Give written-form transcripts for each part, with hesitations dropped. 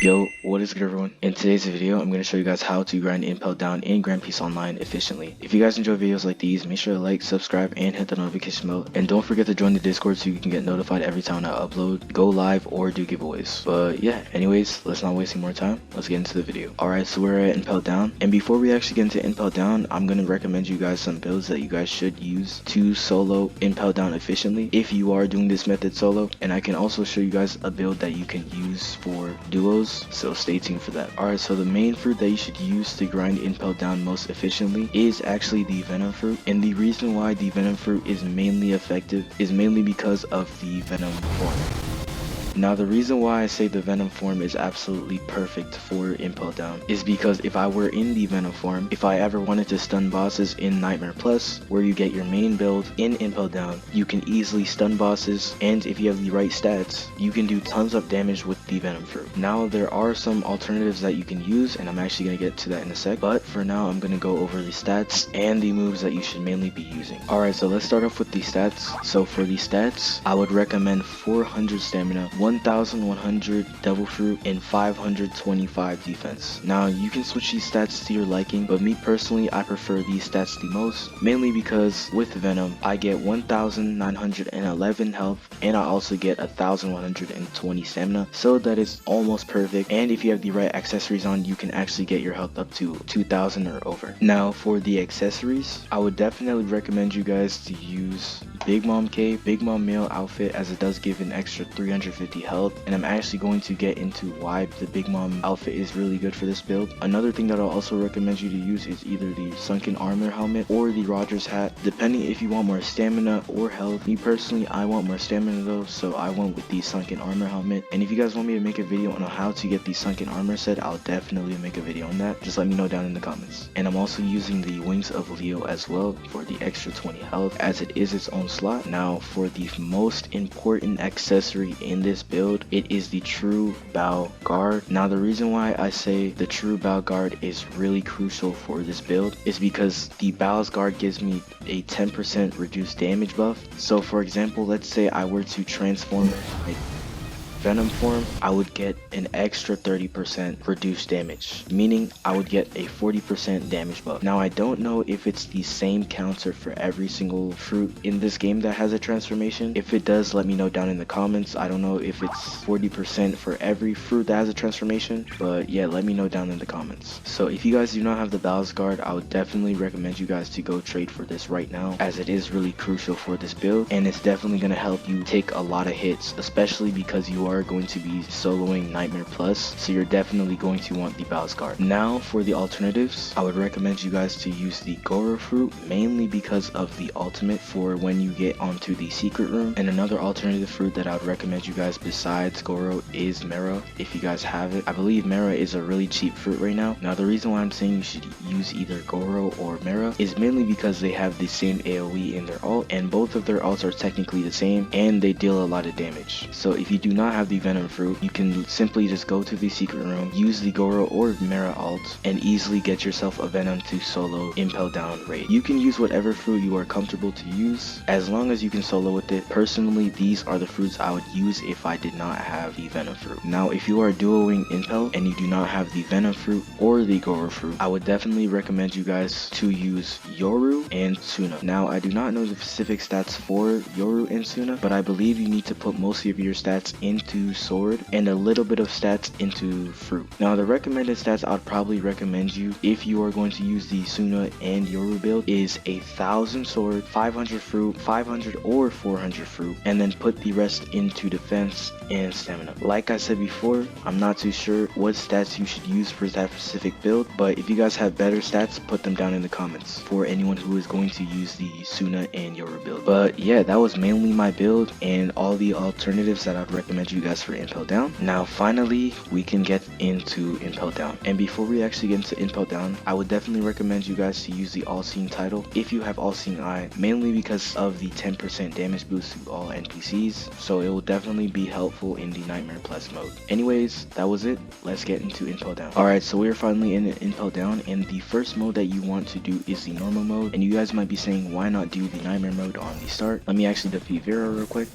Yo, what is good everyone? In today's video, I'm going to show you guys how to grind Impel down in Grand Peace Online efficiently. If you guys enjoy videos like these, make sure to like, subscribe, and hit the notification bell. And don't forget to join the Discord so you can get notified every time I upload, go live, or do giveaways. But yeah, anyways, let's not waste any more time. Let's get into the video. Alright, so we're at Impel down. And before we actually get into Impel down, I'm going to recommend you guys some builds that you guys should use to solo Impel down efficiently if you are doing this method solo. And I can also show you guys a build that you can use for duos. So stay tuned for that. Alright, so the main fruit that you should use to grind Impel down most efficiently is actually the Venom fruit. And the reason why the Venom fruit is mainly effective is mainly because of the Venom form. Now the reason why I say the Venom form is absolutely perfect for Impel down is because if I were in the Venom form, if I ever wanted to stun bosses in Nightmare Plus, where you get your main build in Impel down, you can easily stun bosses, and if you have the right stats, you can do tons of damage with the Venom fruit. Now there are some alternatives that you can use, and I'm actually going to get to that in a sec, but for now I'm going to go over the stats and the moves that you should mainly be using. Alright, so let's start off with the stats. So for the stats, I would recommend 400 stamina, 1100 devil fruit, and 525 defense. Now you can switch these stats to your liking, but me personally I prefer these stats the most, mainly because with Venom I get 1911 health and I also get 1120 stamina, so that is almost perfect. And if you have the right accessories on, you can actually get your health up to 2000 or over. Now for the accessories, I would definitely recommend you guys to use Big Mom cape, Big Mom male outfit, as it does give an extra 350 health, and I'm actually going to get into why the Big Mom outfit is really good for this build. Another thing that I'll also recommend you to use is either the sunken armor helmet or the Rogers hat, depending if you want more stamina or health. Me personally, I want more stamina though, so I went with the sunken armor helmet. And if you guys want me to make a video on how to get the sunken armor set, I'll definitely make a video on that. Just let me know down in the comments. And I'm also using the wings of Leo as well for the extra 20 health, as it is its own slot. Now for the most important accessory in this build, it is the true bow guard. Now the reason why I say the true bow guard is really crucial for this build is because the bows guard gives me a 10% reduced damage buff. So for example, let's say I were to transform like Venom form, I would get an extra 30% reduced damage, meaning I would get a 40% damage buff. Now I don't know if it's the same counter for every single fruit in this game that has a transformation. If it does, let me know down in the comments. I don't know if it's 40% for every fruit that has a transformation, but yeah, let me know down in the comments. So if you guys do not have the Bows guard, I would definitely recommend you guys to go trade for this right now, as it is really crucial for this build, and it's definitely going to help you take a lot of hits, especially because you are going to be soloing Nightmare Plus, so you're definitely going to want the Bows guard. Now for the alternatives, I would recommend you guys to use the Goro fruit, mainly because of the ultimate for when you get onto the secret room. And another alternative fruit that I would recommend you guys besides Goro is Mera, if you guys have it. I believe Mera is a really cheap fruit right now. Now the reason why I'm saying you should use either Goro or Mera is mainly because they have the same AoE in their ult, and both of their ults are technically the same, and they deal a lot of damage. So if you do not have the Venom fruit, you can simply just go to the secret room, use the Goro or Mera ult, and easily get yourself a Venom to solo Impel down raid. You can use whatever fruit you are comfortable to use, as long as you can solo with it. Personally, these are the fruits I would use if I did not have the Venom fruit. Now if you are duoing Impel and you do not have the Venom fruit or the Goro fruit, I would definitely recommend you guys to use Yoru and Suna. Now I do not know the specific stats for Yoru and Suna, but I believe you need to put most of your stats into sword and a little bit of stats into fruit. Now the recommended stats I'd probably recommend you if you are going to use the Suna and Yoru build is 1000 sword, 500 fruit, 500 or 400 fruit, and then put the rest into defense and stamina. Like I said before, I'm not too sure what stats you should use for that specific build, but if you guys have better stats, put them down in the comments for anyone who is going to use the Suna and Yoru build. But yeah, that was mainly my build and all the alternatives that I'd recommend you guys for Impel down. Now finally we can get into Impel down, and before we actually get into Impel down, I would definitely recommend you guys to use the all seeing title if you have all seeing eye, mainly because of the 10% damage boost to all NPCs, so it will definitely be helpful in the Nightmare Plus mode. Anyways, that was it. Let's get into Impel down. Alright, so we're finally in Impel down, and the first mode that you want to do is the normal mode, and you guys might be saying why not do the Nightmare mode on the start. Let me actually defeat Vera real quick.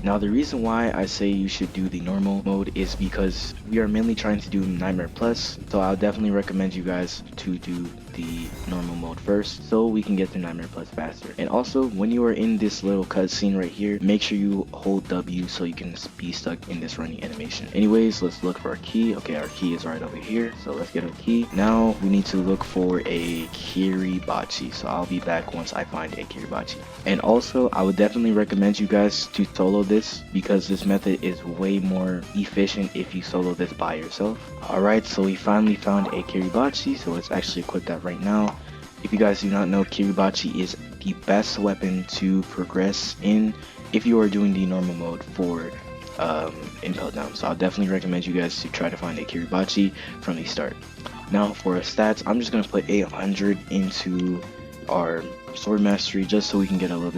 Now the reason why I say you should do the normal mode is because we are mainly trying to do Nightmare Plus, so I'll definitely recommend you guys to do the normal mode first so we can get to Nightmare Plus faster. And also, when you are in this little cutscene right here, make sure you hold W so you can be stuck in this running animation. Anyways, let's look for our key. Okay, our key is right over here, so let's get our key. Now we need to look for a Kiribachi, so I'll be back once I find a Kiribachi. And also, I would definitely recommend you guys to solo this because this method is way more efficient if you solo this by yourself. Alright, so we finally found a Kiribachi, so let's actually equip that right now. If you guys do not know, Kiribachi is the best weapon to progress in if you are doing the normal mode for IMPEL down. So I'll definitely recommend you guys to try to find a Kiribachi from the start. Now for our stats, I'm just going to put 800 into our sword mastery just so we can get a little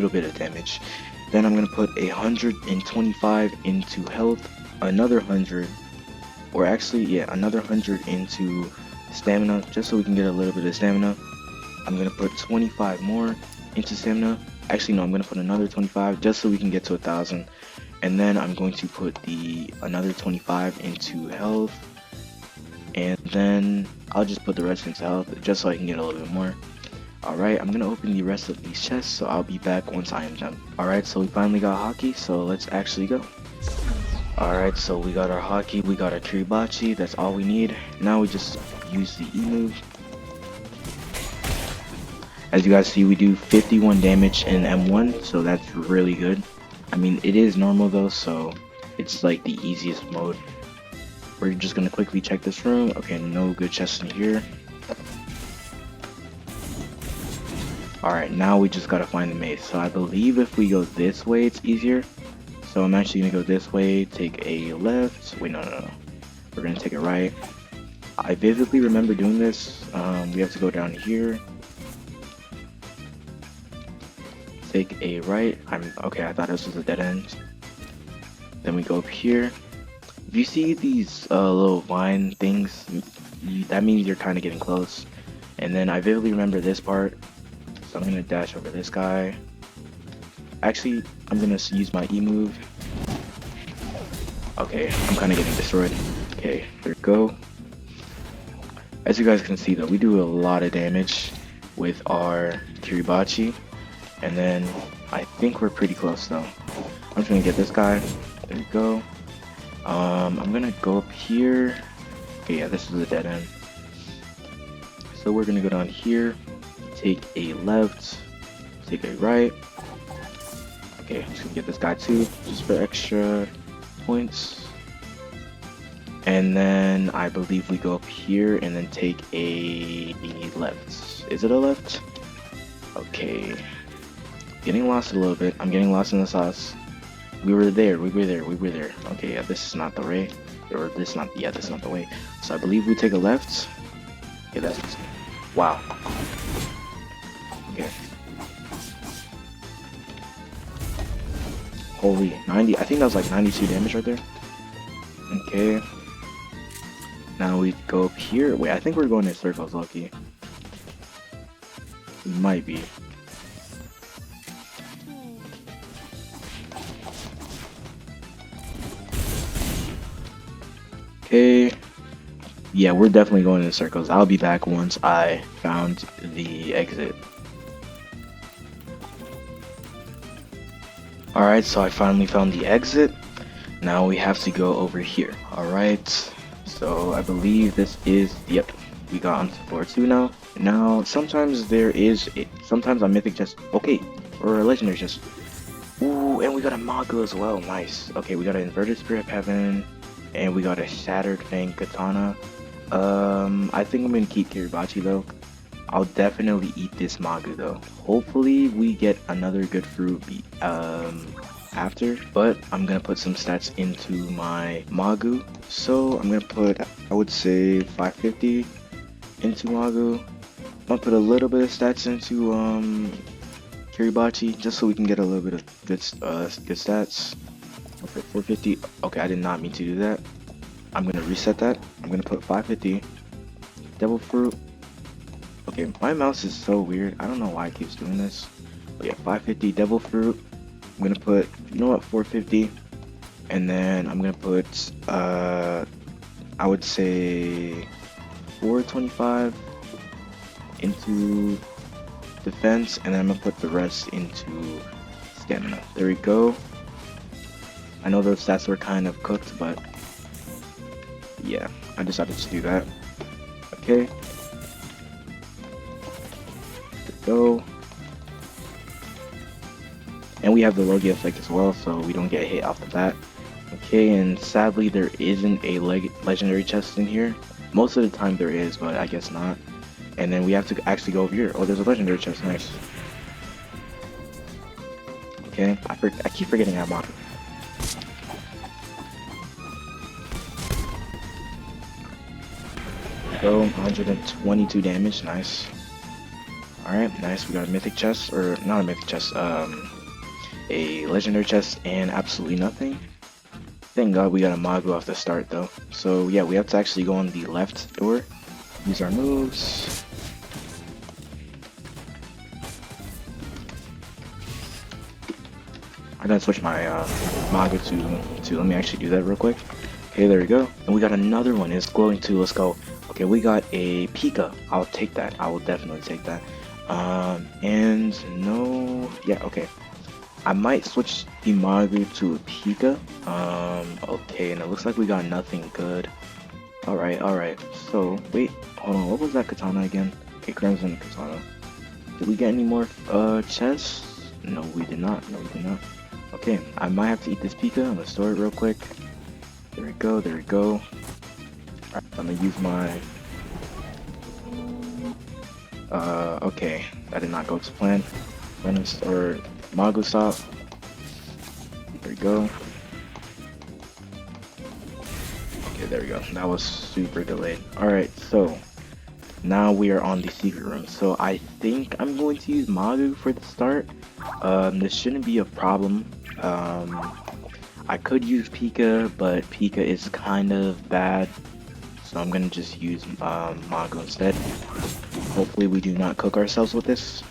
bit of damage. Then I'm going to put 125 into health, another 100, or actually yeah, another 100 into stamina just so we can get a little bit of stamina. I'm going to put 25 more into stamina. Actually no, I'm going to put another 25 just so we can get to 1,000. And then I'm going to put another 25 into health, and then I'll just put the rest into health just so I can get a little bit more. Alright, I'm gonna open the rest of these chests, so I'll be back once I am done. Alright, so we finally got haki, so let's actually go. Alright, so we got our haki, we got our Kiribachi, that's all we need. Now we just use the E move. As you guys see, we do 51 damage in M1, so that's really good. I mean, it is normal though, so it's like the easiest mode. We're just gonna quickly check this room. Okay, no good chests in here. Alright, now we just gotta find the maze. So I believe if we go this way, it's easier. So I'm actually gonna go this way, take a left. Wait, no. We're gonna take a right. I vividly remember doing this. We have to go down here. Take a right. Okay, I thought this was a dead end. Then we go up here. If you see these little vine things, that means you're kind of getting close. And then I vividly remember this part. So I'm gonna dash over this guy. Actually, I'm gonna use my E move. Okay, I'm kind of getting destroyed. Okay, there we go. As you guys can see though, we do a lot of damage with our Kiribachi. And then I think we're pretty close though. I'm just gonna get this guy. There we go. I'm gonna go up here. Okay, yeah, this is a dead end. So we're gonna go down here. Take a left, take a right. Okay, I'm just gonna get this guy too, just for extra points. And then I believe we go up here and then take a left. Is it a left? Okay. Getting lost a little bit. I'm getting lost in the sauce. We were there. Okay, yeah, this is not the way. Or this not, yeah, this is not the way. So I believe we take a left. Okay, that's, wow. Okay. Holy, 90, I think that was like 92 damage right there. Okay. Now we go up here. Wait, I think we're going in circles, Loki. Might be. Okay. Yeah, we're definitely going in circles. I'll be back once I found the exit. Alright, so I finally found the exit. Now we have to go over here. Alright, so I believe this is, yep, we got onto floor 2 now. Now, sometimes sometimes a mythic chest, okay, or a legendary chest. Ooh, and we got a Magu as well, nice. Okay, we got an inverted spirit of heaven, and we got a shattered fang katana. I think I'm gonna keep Kiribachi though. I'll definitely eat this Magu though. Hopefully we get another good fruit after, but I'm gonna put some stats into my Magu. So I'm gonna put, I would say 550 into Magu. I'm gonna put a little bit of stats into Kiribachi just so we can get a little bit of good stats. Okay, 450. Okay, I did not mean to do that. I'm gonna reset that. I'm gonna put 550 devil fruit. Okay, my mouse is so weird. I don't know why it keeps doing this. But yeah, 550 devil fruit. I'm gonna put, you know what, 450, and then I'm gonna put I would say 425 into defense, and then I'm gonna put the rest into stamina. There we go. I know those stats were kind of cooked, but yeah, I decided to do that. Okay. Let's go. And we have the logia effect as well, so we don't get hit off the bat. Okay, and sadly there isn't a legendary chest in here. Most of the time there is, but I guess not. And then we have to actually go over here. Oh, there's a legendary chest. Nice. Okay, I keep forgetting that mod. Go, 122 damage. Nice. Alright, nice. We got a mythic chest, or not a mythic chest, a legendary chest, and absolutely nothing. Thank God we got a Magu off the start though. So yeah, we have to actually go on the left door, use our moves. I gotta switch my Magu to let me actually do that real quick. Okay, there we go. And we got another one. It's glowing too. Let's go. Okay, we got a Pika. I'll take that. I will definitely take that. And no, yeah, okay. I might switch the Magu to a Pika. Okay, and it looks like we got nothing good. Alright. So, wait, hold on, what was that katana again? Okay, Crimson Katana. Did we get any more, chests? No, we did not. Okay, I might have to eat this Pika. I'm gonna store it real quick. There we go. Alright, I'm gonna use my... okay, that did not go to plan. Venom or Magu stop. There we go. Okay, there we go. That was super delayed. Alright, so now we are on the secret room. So I think I'm going to use Magu for the start. This shouldn't be a problem. I could use Pika, but Pika is kind of bad. So I'm gonna just use Magu instead. Hopefully we do not cook ourselves with this.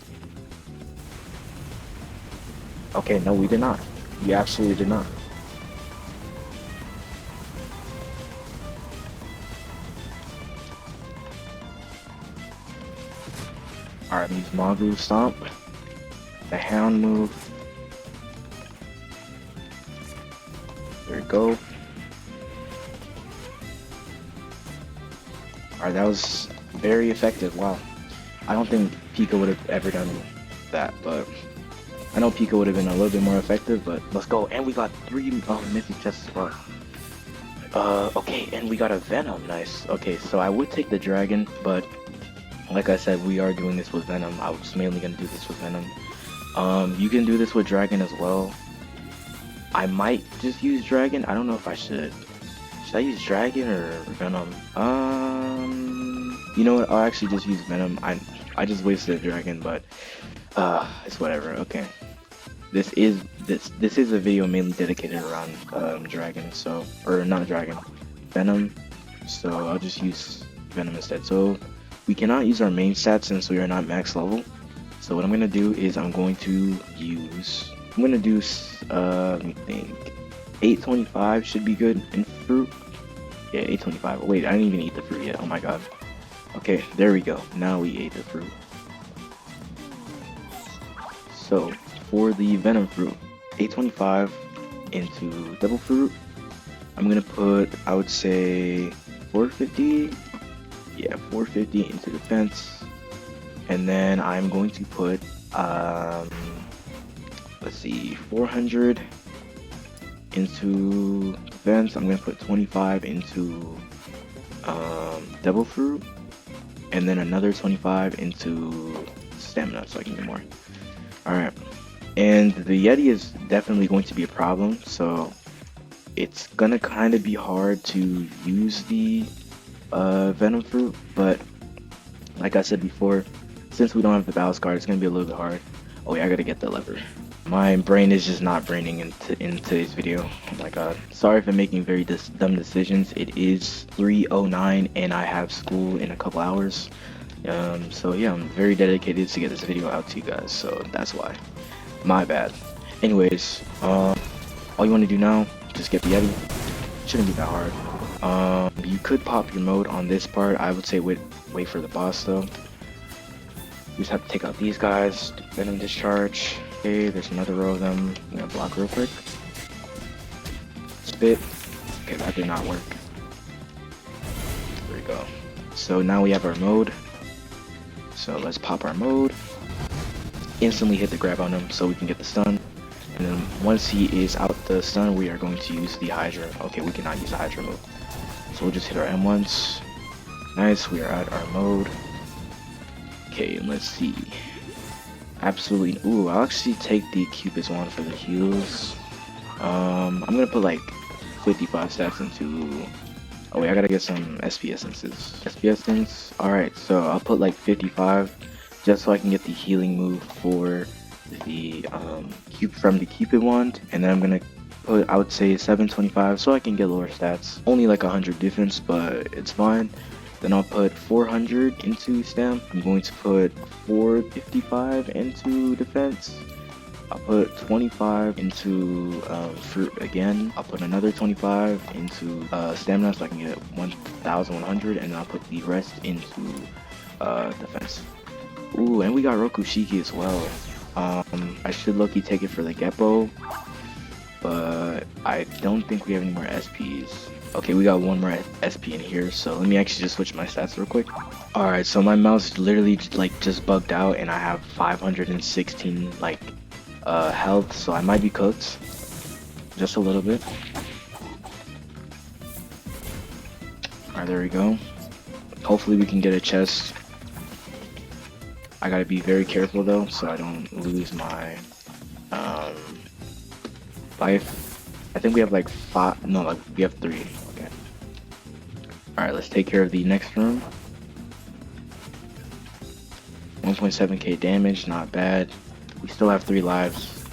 Okay, no, we did not. We absolutely did not. Alright, use Magu Stomp. The Hound move. There we go. Alright, that was very effective. Wow. I don't think Pika would have ever done that, but I know Pika would have been a little bit more effective, but let's go. And we got 3 mythic chests as well. Okay, and we got a Venom. Nice. Okay, so I would take the dragon, but like I said, we are doing this with Venom. I was mainly gonna do this with Venom. You can do this with dragon as well. I might just use dragon. I don't know if I should. Should I use dragon or Venom? You know what? I'll actually just use Venom. I just wasted a dragon, but it's whatever. Okay. This is a video mainly dedicated around dragon, so, or not dragon, Venom. So I'll just use Venom instead. So we cannot use our main stats since we are not max level. So what I'm gonna do is I'm gonna do let me think, 825 should be good in fruit. Yeah, 825. Wait, I didn't even eat the fruit yet. Oh my god. Okay, there we go. Now we ate the fruit. So for the Venom fruit, 825 into double fruit. I'm gonna put, I would say 450. Yeah, 450 into defense. And then I'm going to put let's see, 400 into defense. I'm gonna put 25 into double fruit, and then another 25 into stamina so I can get more. Alright, and the Yeti is definitely going to be a problem, so it's gonna kind of be hard to use the Venom fruit, but like I said before, since we don't have the battle scar, it's gonna be a little bit hard. Oh yeah, I gotta get the lever. My brain is just not braining in today's video. Oh my god. Sorry for making very dumb decisions. It is 3:09 and I have school in a couple hours. So yeah, I'm very dedicated to get this video out to you guys, so that's why. My bad. Anyways, all you want to do now, just get the Yeti. Shouldn't be that hard. You could pop your mode on this part. I would say wait for the boss though. You just have to take out these guys. Venom discharge. Okay, there's another row of them. I'm gonna block real quick. Spit. Okay, that did not work. There we go. So now we have our mode. So let's pop our mode. Instantly hit the grab on him so we can get the stun. And then once he is out the stun, we are going to use the Hydra. Okay, we cannot use the Hydra move. So we'll just hit our M once. Nice, we are at our mode. Okay, and let's see. Absolutely. Ooh, I'll actually take the Cupid's wand for the heals. I'm gonna put like 55 stats into. Oh wait, I gotta get some SP essences. SP essence. Alright, so I'll put like 55 just so I can get the healing move for the from the Cupid wand, and then I'm gonna put, I would say 725 so I can get lower stats. Only like 100 defense, but it's fine. Then I'll put 400 into stam. I'm going to put 455 into defense. I'll put 25 into fruit again. I'll put another 25 into stamina so I can get 1100, and then I'll put the rest into defense. Ooh, and we got Roku Shiki as well. I should low-key take it for the Geppo, but I don't think we have any more SPs. Okay, we got one more SP in here, so let me actually just switch my stats real quick. Alright, so my mouse literally like just bugged out and I have 516 like health, so I might be cooked just a little bit. Alright, there we go. Hopefully we can get a chest. I gotta be very careful though, so I don't lose my life. I think we have like 5, no, like we have 3. Okay. Alright, let's take care of the next room. 1.7k damage, not bad. We still have 3 lives.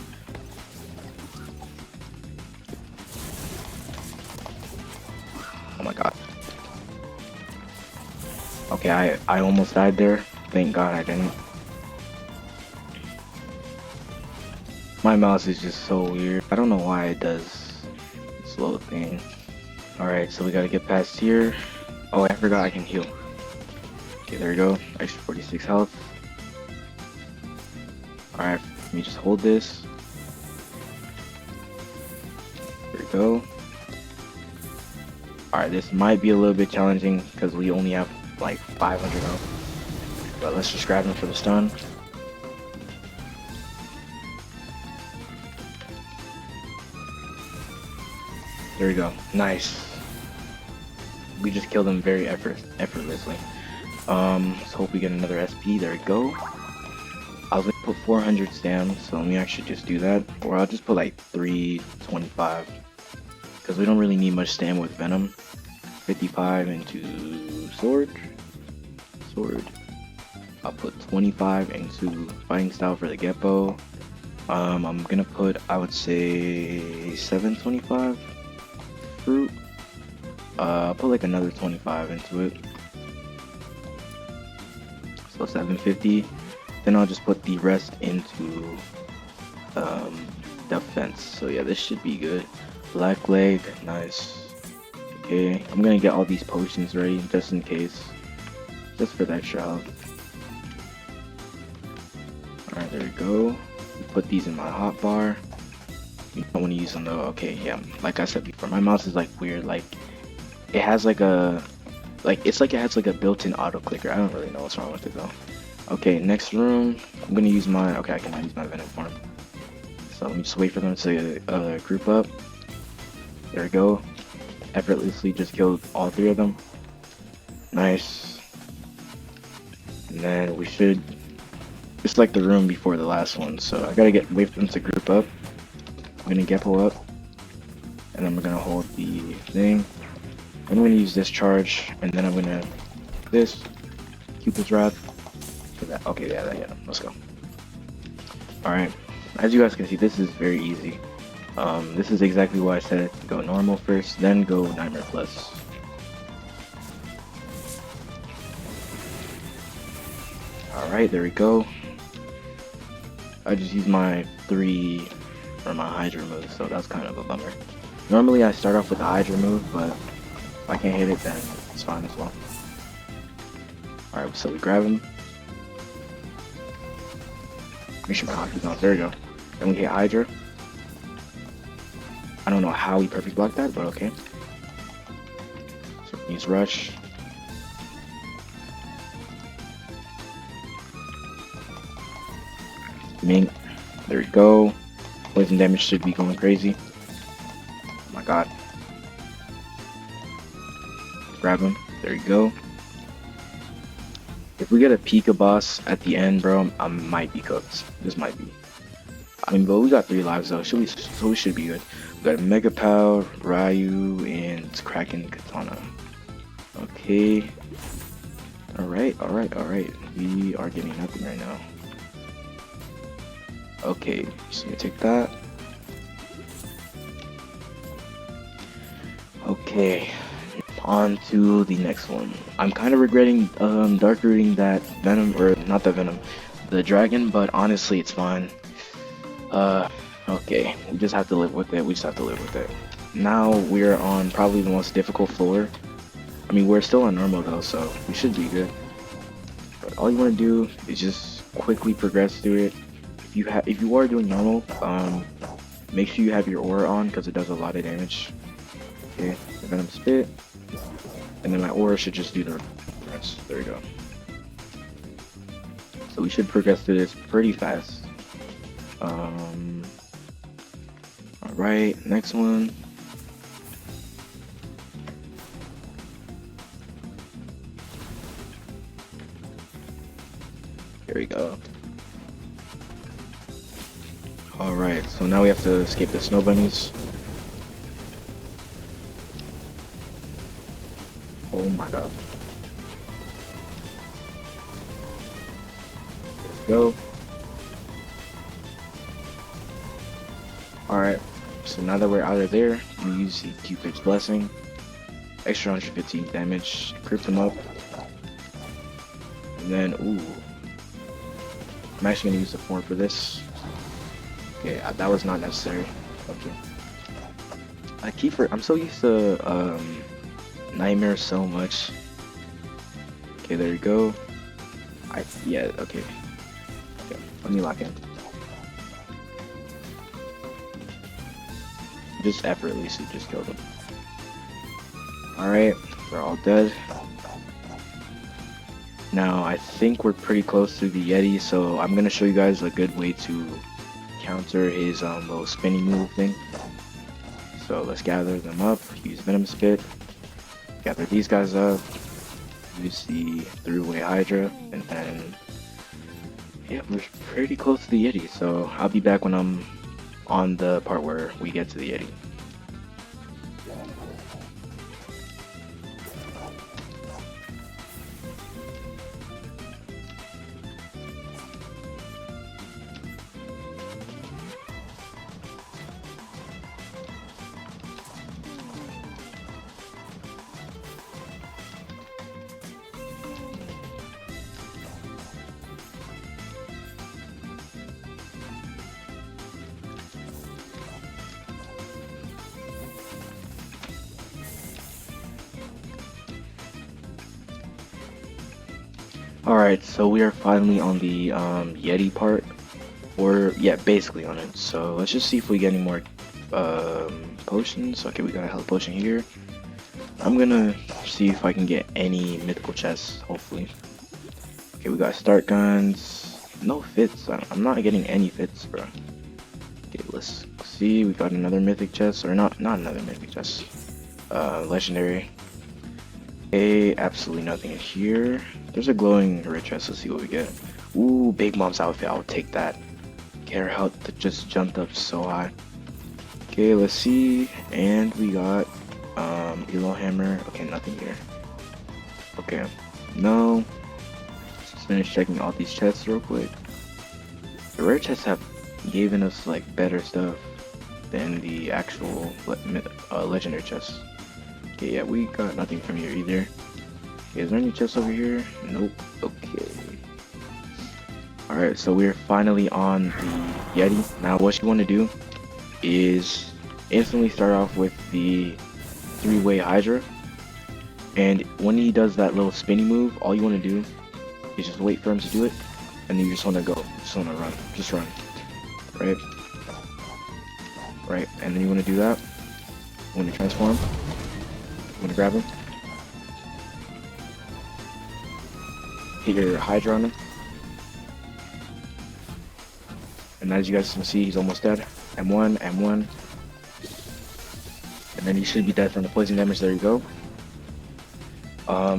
Oh my god. Okay, I almost died there. Thank god I didn't. My mouse is just so weird. I don't know why it does slow thing. Alright, so we gotta get past here. Oh, I forgot I can heal. Okay, there we go. Extra 46 health. Alright, let me just hold this. There we go. Alright, this might be a little bit challenging because we only have like 500 health. But let's just grab him for the stun. There we go. Nice. We just killed him very effortlessly. Let's hope we get another SP. There we go. I was gonna put 400 stam, so let me actually just do that. Or I'll just put like 325. Because we don't really need much stam with Venom. 55 into sword. I'll put 25 into fighting style for the Geppo. I'm gonna put, I would say 725 fruit. I'll put like another 25 into it. So 750. Then I'll just put the rest into defense. So yeah, this should be good. Black leg, nice. Okay, I'm gonna get all these potions ready just in case. Just for the extra health. Alright, there we go. Put these in my hotbar. You don't want to use them though. Okay, yeah, like I said before, my mouse is like weird. Like it has like a, it's like it has like a built-in auto clicker. I don't really know what's wrong with it though. Okay, next room. I'm gonna use my, okay, I cannot use my Venom form. So let me just wait for them to group up. There we go. Effortlessly just killed all 3 of them. Nice. And then we should, it's like the room before the last one, so I gotta wait for them to group up. I'm gonna Geppo up, and then we're gonna hold the thing. I'm gonna use this charge, and then I'm gonna this Cupid's Wrath. Okay, yeah, let's go. Alright, as you guys can see, this is very easy. This is exactly why I said go normal first, then go Nightmare Plus. Alright, there we go. I just used my 3 for my Hydra move, so that's kind of a bummer. Normally I start off with the Hydra move, but if I can't hit it, then it's fine as well. Alright, so we grab him. Make sure my haki's on. There we go. Then we hit Hydra. I don't know how we perfect blocked that, but okay. So we use Rush. Mink. There we go. Poison damage should be going crazy. Oh my god. Grab him. There you go. If we get a Pika boss at the end, bro, I might be cooked. This might be. I mean, but we got 3 lives though, so we should be good. We got a Mega Pow, Ryu, and Kraken Katana. Okay. Alright. We are getting nothing right now. Okay, just gonna take that. Okay, on to the next one. I'm kind of regretting dark rooting that Venom, or not that Venom, the dragon, but honestly it's fine. Okay, we just have to live with it. Now we're on probably the most difficult floor. I mean, we're still on normal though, so we should be good. But all you want to do is just quickly progress through it. If you are doing normal, make sure you have your aura on because it does a lot of damage. Okay, the Venom spit, and then my aura should just do the rest. There we go. So we should progress through this pretty fast. Alright, next one. Here we go. Alright, so now we have to escape the snow bunnies. Oh my god. Let's go. Alright, so now that we're out of there, we use the Cupid's Blessing. Extra 150 damage, creep them up. And then, ooh. I'm actually gonna use the form for this. Okay, that was not necessary. Okay. I'm so used to Nightmare so much. Okay, there you go. Okay. Okay, let me lock in. Just effortlessly just killed him. Alright, we're all dead. Now I think we're pretty close to the Yeti, so I'm gonna show you guys a good way to counter his little spinning move thing. So let's gather them up, use Venom Spit, gather these guys up, use the three-way Hydra, and then yeah, we're pretty close to the Yeti, so I'll be back when I'm on the part where we get to the Yeti. Alright, so we are finally on the Yeti part, or yeah, basically on it. So let's just see if we get any more potions. Okay, we got a health potion here. I'm gonna see if I can get any mythical chests, hopefully. Okay, we got start guns. No fits. I'm not getting any fits, bro. Okay, let's see. We got another mythic chest, or not another mythic chest. Legendary. Okay, absolutely nothing in here. There's a glowing red chest. Let's see what we get. Ooh, Big Mom's outfit. I'll take that. Okay, our health just jumped up so high. Okay, let's see. And we got Elo Hammer. Okay, nothing here. Okay, no. Let's finish checking all these chests real quick. The rare chests have given us like better stuff than the actual legendary chests. Okay, yeah, we got nothing from here either. Okay, is there any chests over here? Nope. Okay. Alright, so we're finally on the Yeti. Now what you want to do is instantly start off with the three-way Hydra. And when he does that little spinny move, all you want to do is just wait for him to do it, and then you just want to go, just want to run, just run, right? Right, and then you want to do that. You want to transform. You want to grab him. Hit your Hydra on him. And as you guys can see, he's almost dead. M1, M1. And then he should be dead from the poison damage. There you go.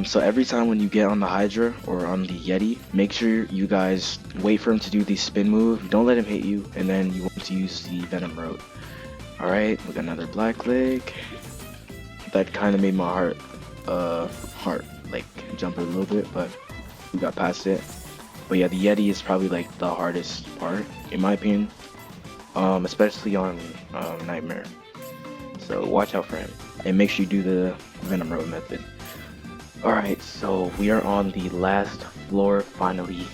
So every time when you get on the Hydra or on the Yeti, make sure you guys wait for him to do the spin move. Don't let him hit you, and then you want to use the Venom road. Alright, we got another black leg. That kind of made my heart like jump a little bit, but we got past it. But yeah, the Yeti is probably like the hardest part, in my opinion. Especially on Nightmare. So watch out for him. And make sure you do the Venom road method. Alright, so we are on the last floor finally.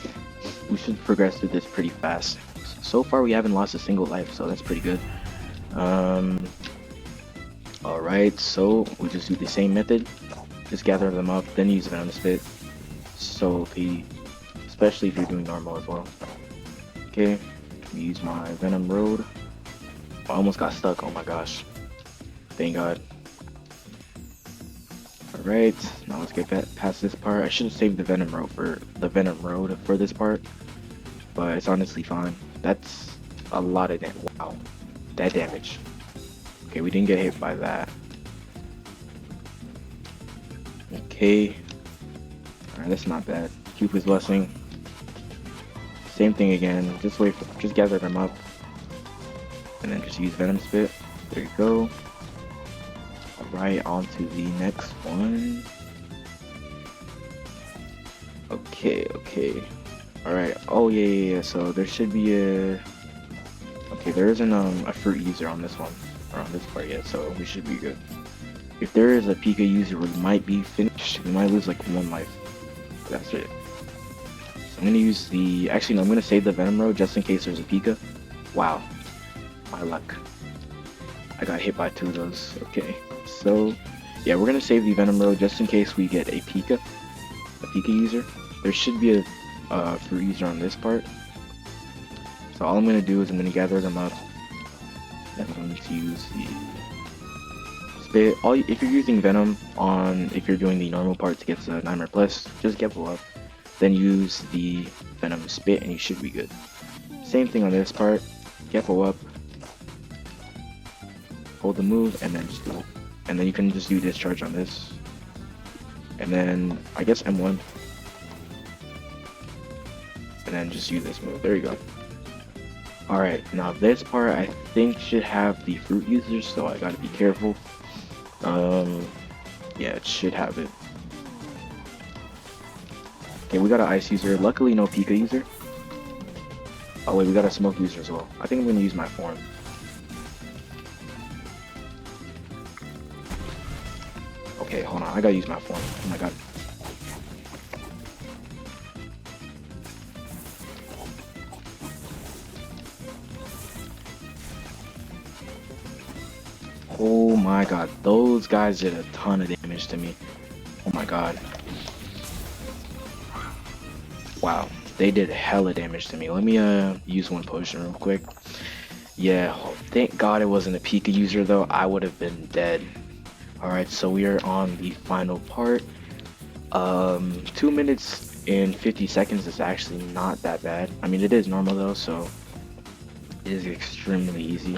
We should progress through this pretty fast. So far we haven't lost a single life, so that's pretty good. Alright, so we just do the same method. Just gather them up, then use Venom Spit. So OP, especially if you're doing normal as well. Okay, use my Venom Road. I almost got stuck, oh my gosh. Thank God. Alright, now let's get past this part. I should have saved the Venom Road for this part, but it's honestly fine. That's a lot of damage. Wow, that damage. Okay, we didn't get hit by that. Okay, alright, that's not bad. Cupid's Blessing. Same thing again. Just gather them up, and then just use Venom Spit. There you go. Right, on to the next one. Okay. Alright, oh yeah, so there should be a... Okay, there isn't a fruit user on this one, or on this part yet, so we should be good. If there is a Pika user, we might be finished. We might lose like one life. That's it. So I'm gonna use the... Actually, no, I'm gonna save the Venom Road just in case there's a Pika. Wow, my luck. I got hit by two of those. Okay. So, yeah, we're gonna save the Venom Road just in case we get a Pika user. There should be a fruit user on this part. So all I'm gonna do is I'm gonna gather them up. And I'm going to use the Spit. If you're using Venom if you're doing the normal part to get the Nightmare Plus, just Geppo up. Then use the Venom Spit and you should be good. Same thing on this part. Geppo up. Hold the move and then just do it. And then you can just do discharge on this. And then I guess M1. And then just use this move. There you go. Alright, now this part I think should have the fruit users, so I gotta be careful. Yeah, it should have it. Okay, we got an ice user. Luckily no Pika user. Oh wait, we got a smoke user as well. I think I'm gonna use my form. Okay, hold on. I gotta use my form. Oh my god. Oh my god. Those guys did a ton of damage to me. Oh my god. Wow. They did hella damage to me. Let me use one potion real quick. Yeah. Thank god it wasn't a Pika user though. I would have been dead. Alright, so we are on the final part. 2 minutes and 50 seconds is actually not that bad. I mean, it is normal though, so it is extremely easy.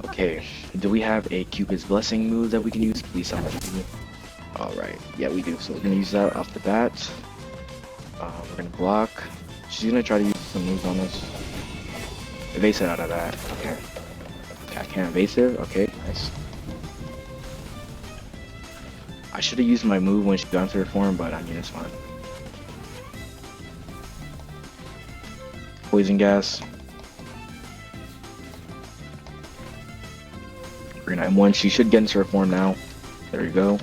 Okay, do we have a Cupid's Blessing move that we can use? Please tell me. Alright, yeah we do. So we're gonna use that off the bat. We're gonna block. She's gonna try to use some moves on us. Evasive out of that. Okay. I can't evasive. Okay, nice. I should have used my move when she got into her form, but I mean, it's fine. Poison gas. Green M1. She should get into her form now. There you go.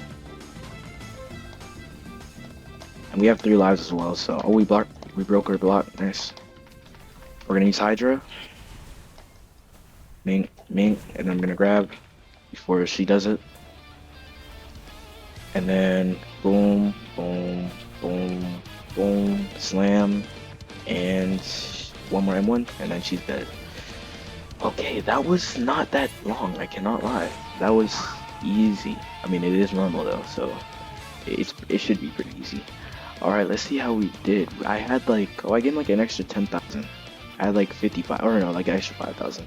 And we have 3 lives as well, so... Oh, we broke her block. Nice. We're gonna use Hydra. Mink. Mink, and I'm gonna grab before she does it. And then boom, boom, boom, boom, slam, and one more M1, and then she's dead. Okay, that was not that long, I cannot lie. That was easy. I mean, it is normal though, so it should be pretty easy. Alright, let's see how we did. I had like, I gained like an extra 10,000. I had like 55, or no, like an extra 5,000.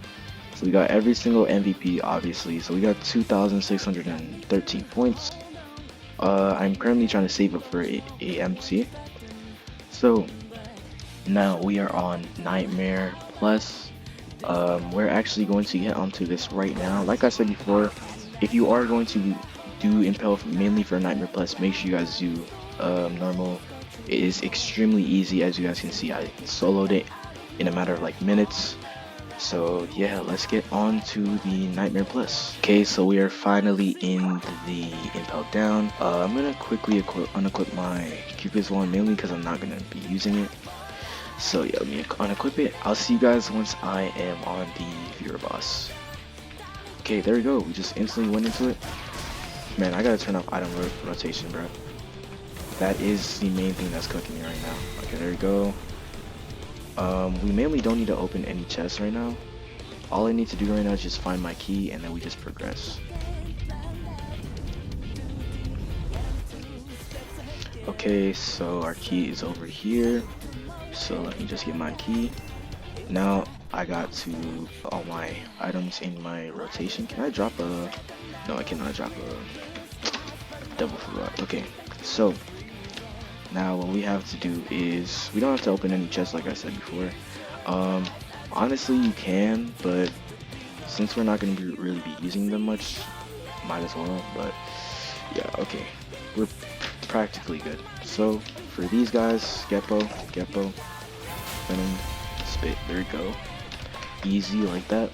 So we got every single MVP, obviously. So we got 2,613 points. I'm currently trying to save up for a MC. So now we are on Nightmare Plus. We're actually going to get onto this right now. Like I said before, if you are going to do Impel mainly for Nightmare Plus, make sure you guys do normal. It is extremely easy, as you guys can see. I soloed it in a matter of like minutes. So yeah, let's get on to the Nightmare Plus. Okay, so we are finally in the Impel down. I'm gonna quickly unequip my Cupid's wand mainly because I'm not gonna be using it. So yeah, let me unequip it. I'll see you guys once I am on the Viewer Boss. Okay, there we go. We just instantly went into it. Man, I gotta turn off item rotation, bro. That is the main thing that's cooking me right now. Okay, there we go. We mainly don't need to open any chests right now. All I need to do right now is just find my key and then we just progress. Okay, so our key is over here. So let me just get my key. Now I got to put all my items in my rotation. Can I drop a... No, I cannot drop a double foot. Okay, so now what we have to do is, we don't have to open any chests like I said before. Honestly you can, but since we're not going to really be using them much, might as well. But yeah, okay, we're practically good. So for these guys, GPO, Venom, spit, there we go. Easy like that.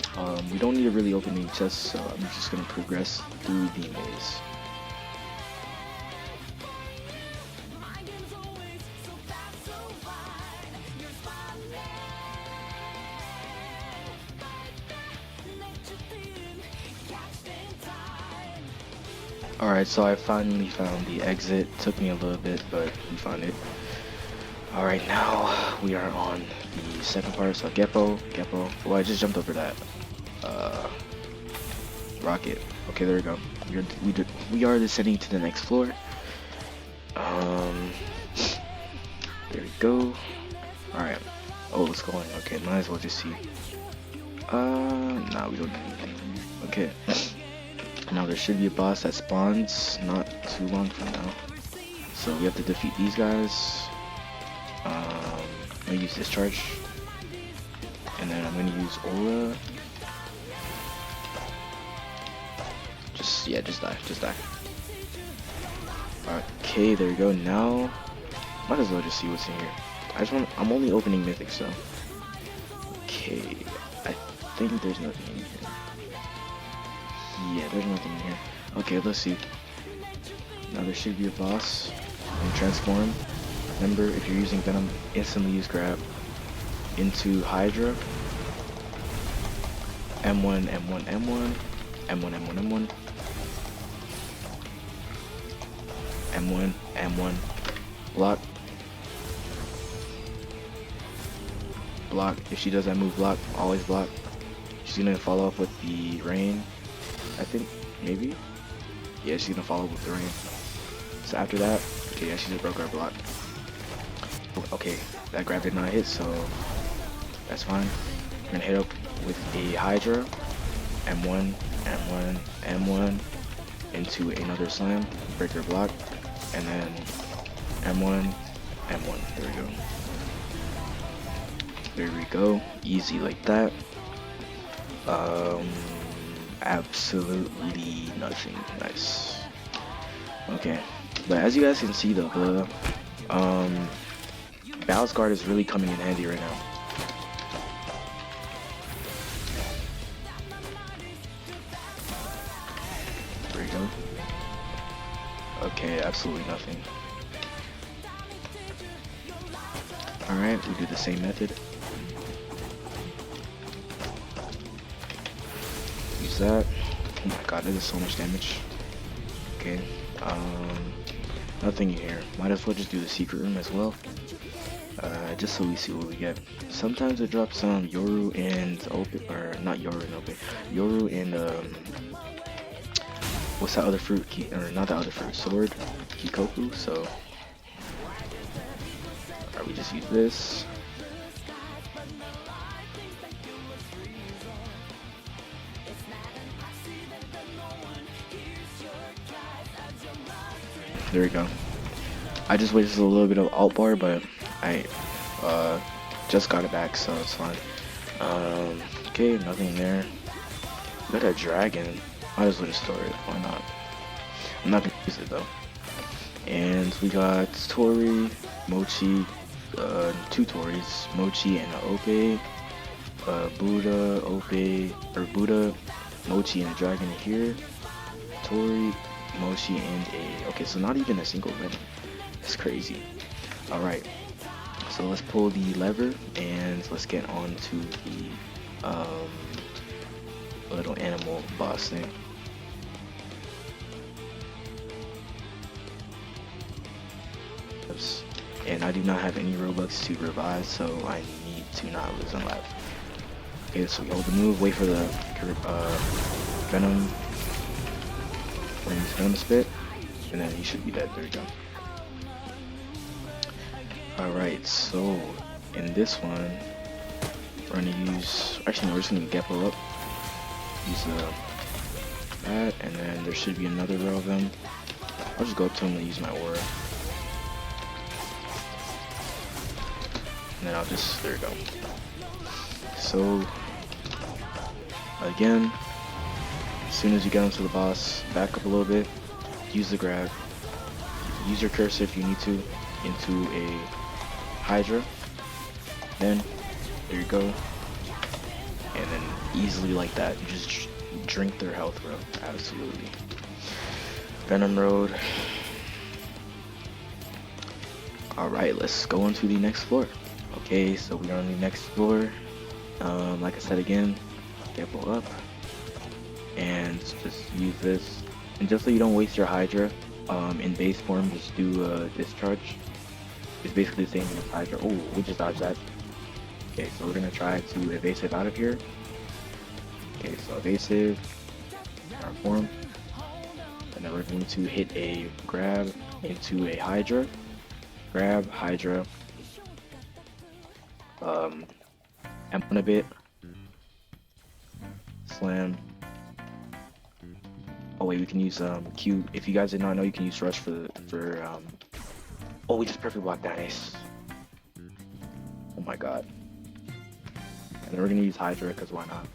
We don't need to really open any chests, so I'm just going to progress through the maze. Alright, so I finally found the exit. Took me a little bit, but we found it. Alright, now we are on the second part. So GPO. Oh, I just jumped over that. Rocket. Okay, there we go. We are descending to the next floor. There we go. Alright. Oh, it's going. Okay, might as well just see. Nah, we don't need anything. Okay. Now there should be a boss that spawns not too long from now. So we have to defeat these guys. I'm gonna use discharge. And then I'm gonna use aura. Just die. Okay, there we go. Now might as well just see what's in here. I'm only opening mythic, so. Okay, I think there's nothing in here. Yeah, there's nothing in here. Okay, let's see. Now there should be a boss. And transform. Remember, if you're using Venom, instantly use grab into Hydra. M1, M1, M1. M1, M1, M1. M1, M1. Block. Block. If she does that move, block. Always block. She's gonna follow up with the rain. I think, maybe? Yeah, she's gonna follow up with the rain. So after that, okay, yeah, she just broke our block. Okay, that grab did not hit, so that's fine. We're gonna hit up with a Hydra. M1, M1, M1 into another slam. Break her block. And then M1, M1. There we go. There we go. Easy like that. Absolutely nothing. Nice. Okay, but as you guys can see though, the Balance Guard is really coming in handy right now. There we go. Okay, absolutely nothing. Alright, we do the same method. use that. Oh my god, that is so much damage. Okay, nothing here. Might as well just do the secret room as well. Just so we see what we get. Sometimes it drops Yoru and open, or not Yoru and open. Yoru and what's that other fruit? Or not the other fruit, sword, Kikoku. So, alright, we just use this. There we go. I just wasted a little bit of alt bar, but I just got it back, so it's fine. Okay, nothing there. We got a dragon. Might as well just store it. Why not? I'm not gonna use it though. And we got Tori, Mochi, two Tories, Mochi and Ope, Buddha, Ope, or Buddha, Mochi and a dragon here. Tori, Mochi and a, okay, so not even a single Venom. That's crazy. Alright, so let's pull the lever and let's get on to the little animal boss thing. And I do not have any Robux to revive, so I need to not lose on life. Okay, so we hold the move, wait for the Venom. We're gonna use Venom Spit, and then he should be dead. There we go. Alright, so in this one, we're gonna use, actually no, we're just gonna Geppo up. Use that, and then there should be another row of them. I'll just go up to him and use my aura. And then I'll just, there we go. So, again, as soon as you get onto the boss, back up a little bit, use the grab, use your cursor if you need to, into a Hydra, then, there you go, and then easily like that, you just drink their health, bro, absolutely. Venom Road. Alright, let's go on to the next floor. Okay, so we are on the next floor. Like I said again, Geppo up, and just use this. And just so you don't waste your Hydra, in base form, just do discharge. It's basically the same as Hydra. Oh, we just dodged that. Okay, so we're gonna try to evasive out of here. Okay, so evasive, our form, and then we're going to hit a grab into a Hydra. Grab, Hydra, M1 a bit, slam. Oh wait, we can use Q. If you guys did not know, you can use rush for oh, we just perfect blocked that. Nice. Oh my god. And then we're gonna use Hydra because why not?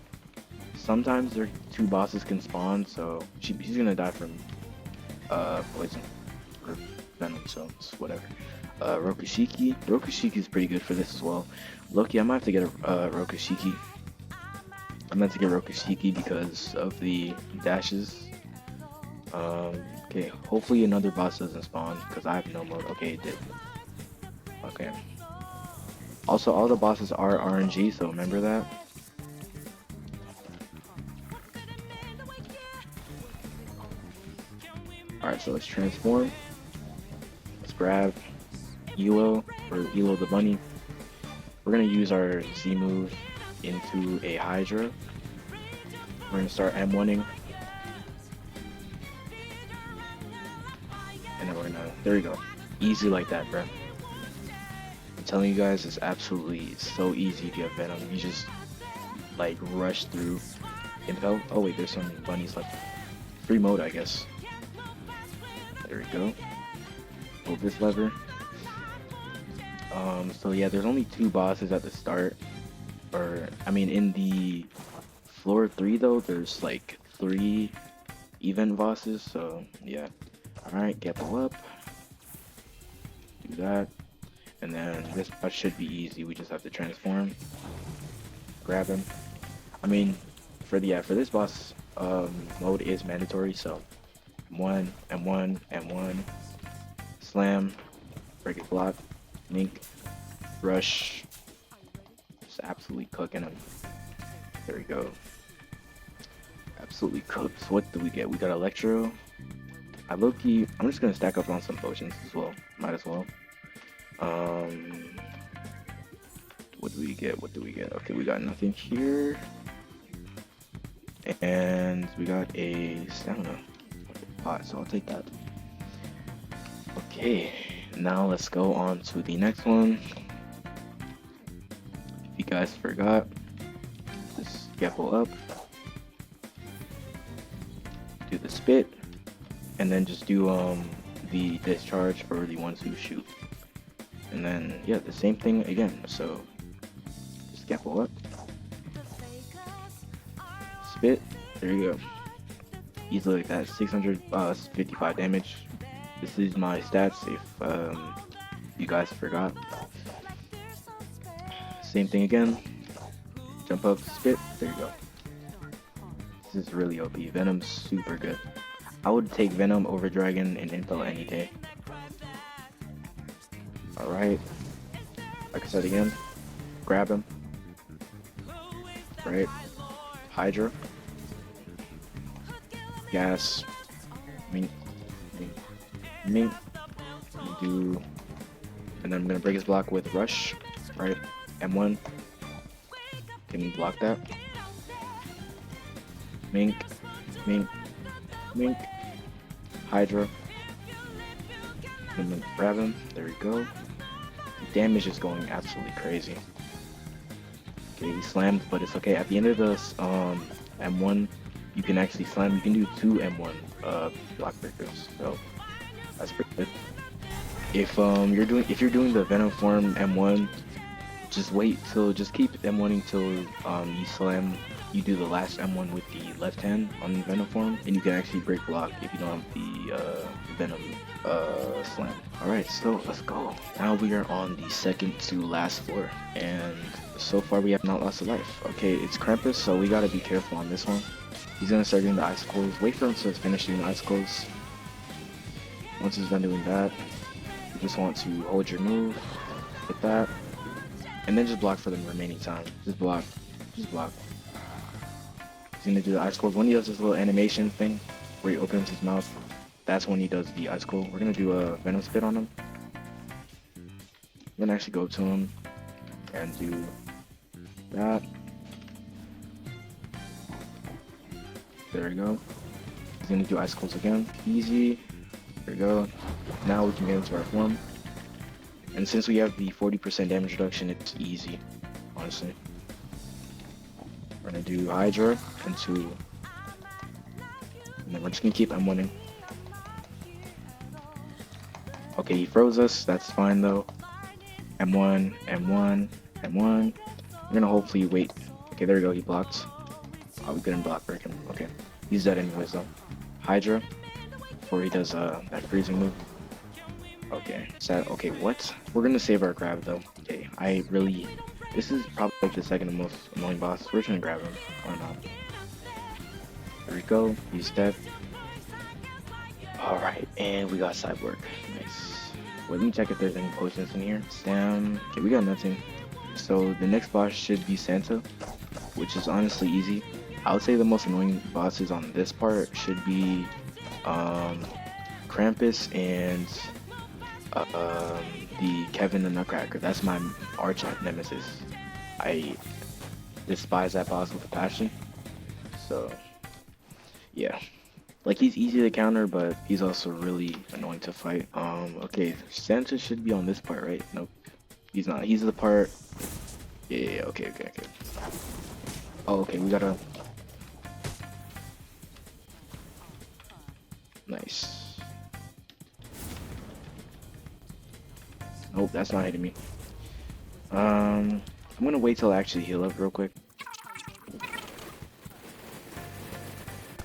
Sometimes their two bosses can spawn, so she's gonna die from poison or venom, so it's whatever. Rokushiki. Rokushiki is pretty good for this as well. Loki, I might have to get a Rokushiki. I meant to get Rokushiki because of the dashes. Okay, hopefully another boss doesn't spawn because I have no mode. Okay, it did. Okay. Also, all the bosses are RNG, so remember that. Alright, so let's transform. Let's grab Elo, or Elo the bunny. We're gonna use our Z move into a Hydra. We're gonna start M1ing. And then we're gonna, there we go. Easy like that, bro. I'm telling you guys, it's absolutely so easy if you have Venom. You just like rush through Impel. Oh wait, there's some bunnies left. Free mode, I guess. There we go. Hold this lever. So yeah, there's only two bosses at the start. Or, I mean, in the floor 3 though, there's like 3 event bosses, so yeah. Alright, Geppo up. Do that. And then this part should be easy, we just have to transform. Grab him. I mean, for this boss, mode is mandatory, so M1, M1, M1, slam, break it block, mink, rush, just absolutely cooking him. There we go. Absolutely cooked. What do we get? We got Electro. I low-key, I'm just gonna stack up on some potions as well. Might as well. Um, what do we get? What do we get? Okay, we got nothing here. And we got a stamina pot, so I'll take that. Okay, now let's go on to the next one. If you guys forgot, just scaffold up, do the spit, and then just do the discharge for the ones who shoot. And then yeah, the same thing again. So just scaffold up, spit, there you go. Easily like that. 655 damage. This is my stats if you guys forgot. Same thing again. Jump up, spit, there you go. This is really OP. Venom's super good. I would take Venom over Dragon and IMPEL any day. Alright. Like I said again, grab him. Right. Hydra. Gas. Mink. Do. And then I'm gonna break his block with Rush. Right. M1. Can you block that? Mink. Hydra. And then grab him. There we go. The damage is going absolutely crazy. Okay, he slammed, but it's okay. At the end of this M1, you can actually slam. You can do 2 M1 block breakers. So that's pretty good. If you're doing the Venom form M1, just keep M1ing till you slam. You do the last M1 with the left hand on the Venom form, and you can actually break block if you don't have the Venom slam. Alright, so let's go. Now we are on the second to last floor, and so far we have not lost a life. Okay, it's Krampus, so we gotta be careful on this one. He's gonna start doing the icicles. Wait for him to finish doing the icicles. Once he's done doing that, you just want to hold your move, hit that, and then just block for the remaining time. Just block. He's gonna do the icicles. When he does this little animation thing where he opens his mouth, that's when he does the icicle. We're gonna do a Venom spit on him. I'm gonna actually go to him and do that. There we go. He's gonna do icicles again. Easy. There we go. Now we can get into our form. And since we have the 40% damage reduction, it's easy, honestly. We're gonna do Hydra into, and then we're just gonna keep M1ing. Okay, he froze us. That's fine though. M1. We're gonna hopefully wait. Okay, there we go. He blocked. Oh, we couldn't block break him. Okay, he's dead anyways though. Hydra before he does that freezing move. Okay, sad. Okay, what? We're gonna save our grab though. Okay, this is probably like the second most annoying boss. We're just gonna grab him. Why not? There we go. He's dead. Alright, and we got Cyborg. Nice. Let me check if there's any potions in here. Stam. Okay, we got nothing. So the next boss should be Santa, which is honestly easy. I would say the most annoying bosses on this part should be Krampus and the Kevin the Nutcracker. That's my arch nemesis. I despise that boss with a passion. So yeah, like he's easy to counter, but he's also really annoying to fight. Okay, Santa should be on this part, right? Nope, he's not. He's the part. Yeah. Okay. Oh, okay. We gotta. Nice. Nope, that's not hitting me. I'm gonna wait till I actually heal up real quick.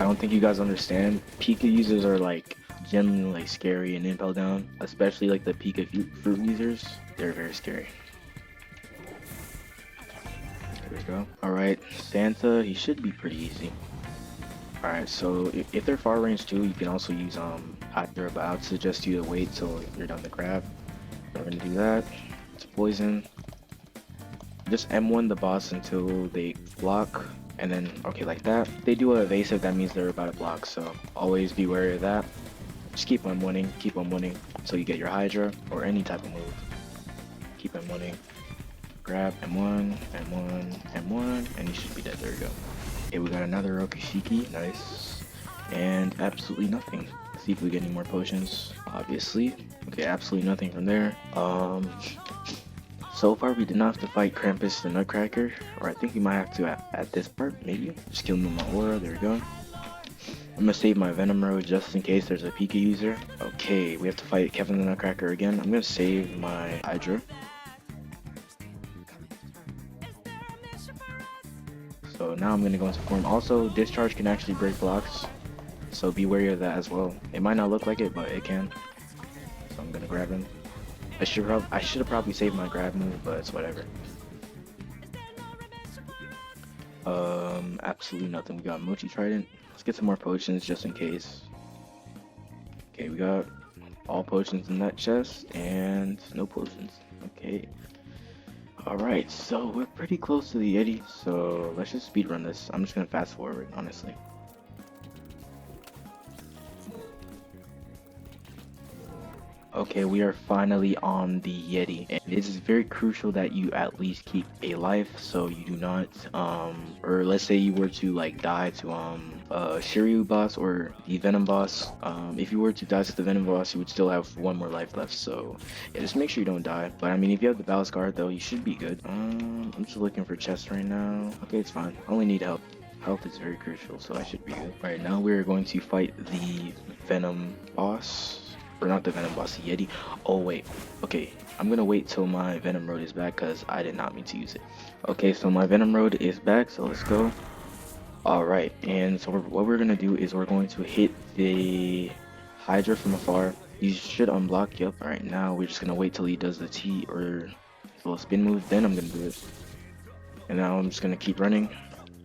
I don't think you guys understand. Pika users are like genuinely like scary in IMPEL down, especially like the Pika fruit users. They're very scary. There we go. Alright, Santa, he should be pretty easy. Alright, so if they're far range too, you can also use Hydra, but I would suggest you to wait till you're done the grab. We're gonna do that. It's poison. Just M1 the boss until they block. And then, okay, like that. They do a evasive, that means they're about to block, so always be wary of that. Just keep on winning until you get your Hydra or any type of move. Keep on winning. Grab M1, M1, M1, and you should be dead. There you go. Okay, we got another Okishiki, nice. And absolutely nothing. Let's see if we get any more potions, obviously. Okay, absolutely nothing from there. So far we did not have to fight Krampus the Nutcracker, or I think we might have to at this part, maybe. Just kill him with my aura, there we go. I'm gonna save my Venom Road just in case there's a Pika user. Okay, we have to fight Kevin the Nutcracker again. I'm gonna save my Hydra. So now I'm gonna go into form. Also, Discharge can actually break blocks, so be wary of that as well. It might not look like it, but it can. So I'm gonna grab him. I should have probably saved my grab move, but it's whatever. Absolutely nothing. We got Mochi Trident. Let's get some more potions just in case. Okay, we got all potions in that chest and no potions. Okay. Alright, so we're pretty close to the Yeti, so let's just speedrun this. I'm just gonna fast forward, honestly. Okay, we are finally on the Yeti, and it is very crucial that you at least keep a life, so you do not, or let's say you were to like die to Shiryu boss or the Venom boss. If you were to die to the Venom boss, you would still have one more life left, so yeah, just make sure you don't die. But I mean, if you have the Balance Guard though, you should be good. I'm just looking for chests right now. Okay, it's fine. I only need help. Health is very crucial, so I should be good. Right now, we're going to fight the Venom boss. Or not the Venom boss, the Yeti. Oh wait, okay, I'm gonna wait till my Venom Road is back because I did not mean to use it. Okay, so my Venom Road is back, so let's go. Alright, and so what we're gonna do is we're going to hit the Hydra from afar. He should unblock. Yep. Alright, now we're just gonna wait till he does the T or his little spin move, then I'm gonna do it. And now I'm just gonna keep running.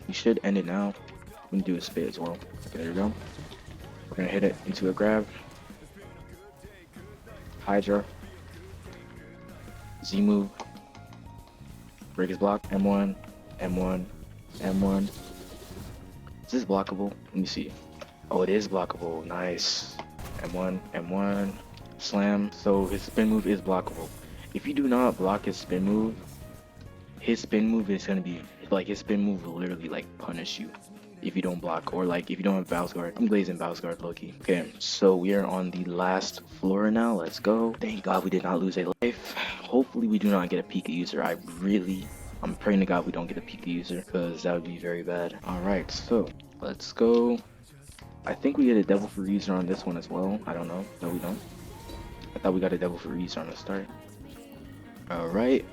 He should end it now. I'm gonna do a spit as well. Okay, there we go. We're gonna hit it into a grab. Hydra, Z move, break his block, M1, M1, M1. Is this blockable? Let me see. Oh, it is blockable. Nice. M1, M1, slam. So his spin move is blockable. If you do not block his spin move is gonna be like his spin move will literally like punish you if you don't block, or like if you don't have Balance Guard. I'm glazing Balance Guard low-key. Okay, so we are on the last floor now. Let's go. Thank God we did not lose a life. Hopefully we do not get a Pika user. I'm praying to God we don't get a Pika user, because that would be very bad. Alright, so let's go. I think we get a Devil Fruit user on this one as well. I don't know. No, we don't. I thought we got a Devil Fruit user on the start. Alright,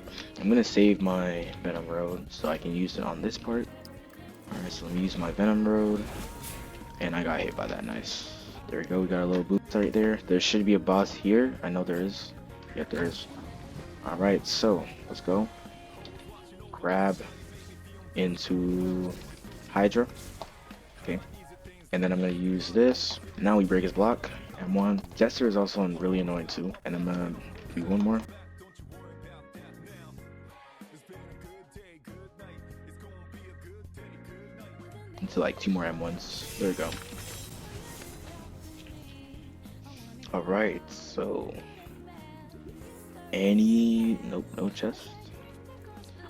I'm gonna save my Venom Road so I can use it on this part. Alright, so let me use my Venom Road. And I got hit by that, nice. There we go, we got a little boost right there. There should be a boss here. I know there is. Yep, there is. Alright, so let's go. Grab into Hydra. Okay. And then I'm gonna use this. Now we break his block. M1. Jester is also really annoying too. And I'm gonna do one more. Into like 2 more M1s. There we go. Alright, so nope, no chest.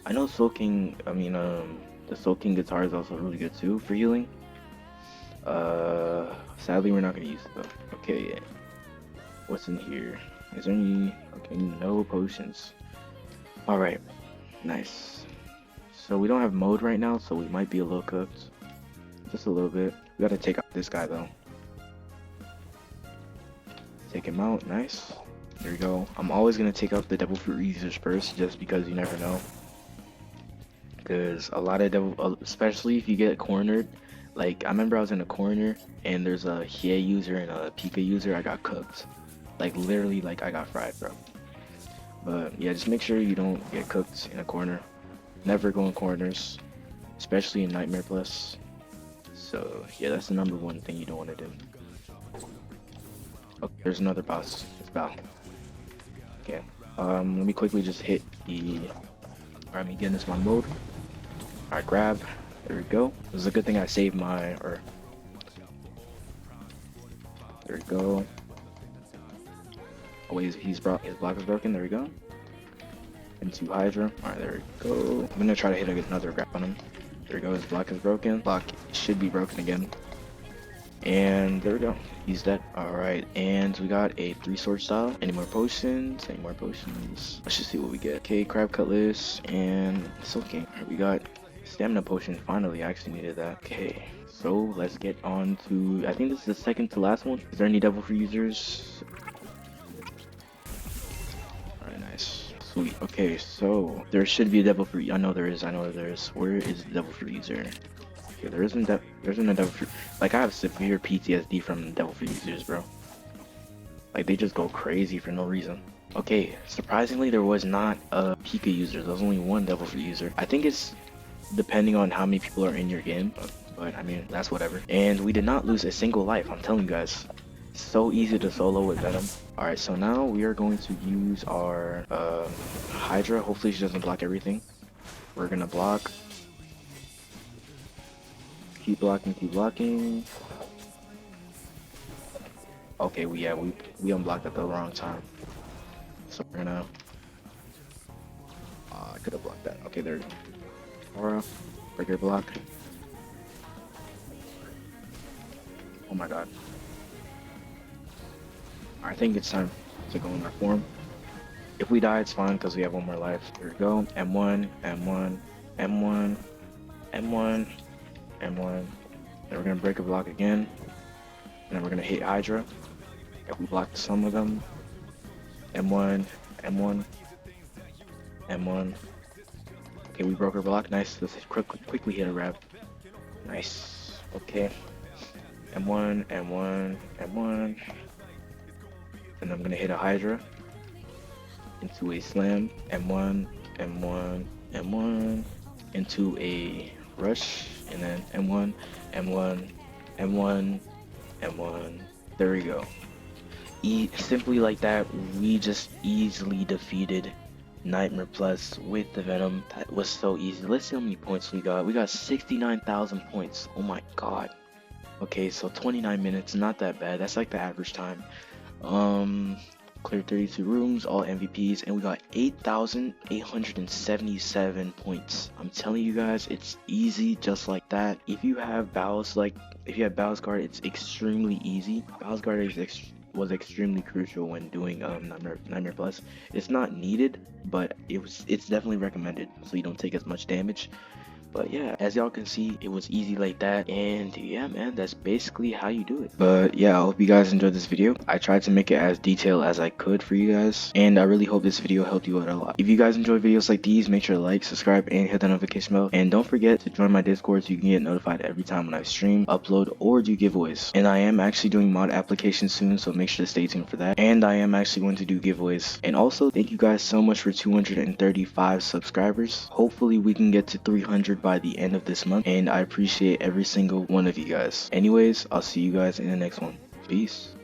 I know soaking, the soaking guitar is also really good too for healing. Sadly we're not gonna use it though. Okay, what's in here? Is there any, okay, no potions. Alright, nice. So we don't have mode right now, so we might be a little cooked. Just a little bit. We gotta take out this guy though. Take him out, nice. There we go. I'm always gonna take out the Devil Fruit users first, just because you never know. Because a lot of especially if you get cornered. Like, I remember I was in a corner, and there's a Hiei user and a Pika user, I got cooked. Like, literally, like, I got fried, bro. But, yeah, just make sure you don't get cooked in a corner. Never go in corners, especially in Nightmare Plus. So yeah, that's the #1 thing you don't want to do. Okay, there's another boss. It's Bow. Okay. Let me quickly just hit the. Alright, me get in this one mode. Alright, grab. There we go. It was a good thing I saved my, or there we go. Oh wait, his block is broken. There we go. Into Hydra. Alright, there we go. I'm gonna try to hit another grab on him. There we go, his block is broken. Block should be broken again. And there we go. He's dead. Alright, and we got a 3-sword style. Any more potions? Any more potions? Let's just see what we get. Okay, crab cutlass and silking. Alright, we got stamina potion. Finally, I actually needed that. Okay, so let's get on to, I think this is the second to last one. Is there any devil fruit users? Alright, nice. Sweet. Okay, so there should be a devil fruit. I know there is. Where is the devil fruit user? Okay, there isn't a devil fruit. Like, I have severe PTSD from devil fruit users, bro. Like, they just go crazy for no reason. Okay, surprisingly, there was not a Pika user. There was only one devil fruit user. I think it's depending on how many people are in your game, but I mean, that's whatever. And we did not lose a single life, I'm telling you guys. So easy to solo with Venom. Alright, so now we are going to use our Hydra. Hopefully she doesn't block everything. We're gonna block. Keep blocking, keep blocking. Okay, we unblocked at the wrong time. So we're gonna I could have blocked that. Okay, there we go. Aura, breaker block. Oh my god. I think it's time to go in our form. If we die, it's fine because we have one more life. There we go. M1, M1, M1, M1, M1. Then we're gonna break a block again. And then we're gonna hit Hydra. If we block some of them. M1, M1, M1. Okay, we broke our block. Nice. Let's quickly hit a grab. Nice. Okay. M1, M1, M1. And I'm gonna hit a Hydra into a slam. M1, M1, M1 into a rush, and then M1, M1, M1, M1. There we go. Simply like that, we just easily defeated Nightmare Plus with the Venom. That was so easy. Let's see how many points we got. We got 69,000 points. Oh my god. Okay, so 29 minutes, not that bad. That's like the average time. Cleared 32 rooms, all MVPs, and we got 8,877 points. I'm telling you guys, it's easy just like that. If you have Battles Guard, it's extremely easy. Battles Guard was extremely crucial when doing Nightmare Plus. It's not needed, but it's definitely recommended so you don't take as much damage. But yeah, as y'all can see, it was easy like that. And yeah, man, that's basically how you do it. But yeah, I hope you guys enjoyed this video. I tried to make it as detailed as I could for you guys, and I really hope this video helped you out a lot. If you guys enjoy videos like these, make sure to like, subscribe, and hit the notification bell. And don't forget to join my Discord so you can get notified every time when I stream, upload, or do giveaways. And I am actually doing mod applications soon, so make sure to stay tuned for that. And I am actually going to do giveaways. And also, thank you guys so much for 235 subscribers. Hopefully we can get to 300 by the end of this month, and I appreciate every single one of you guys. Anyways, I'll see you guys in the next one. Peace.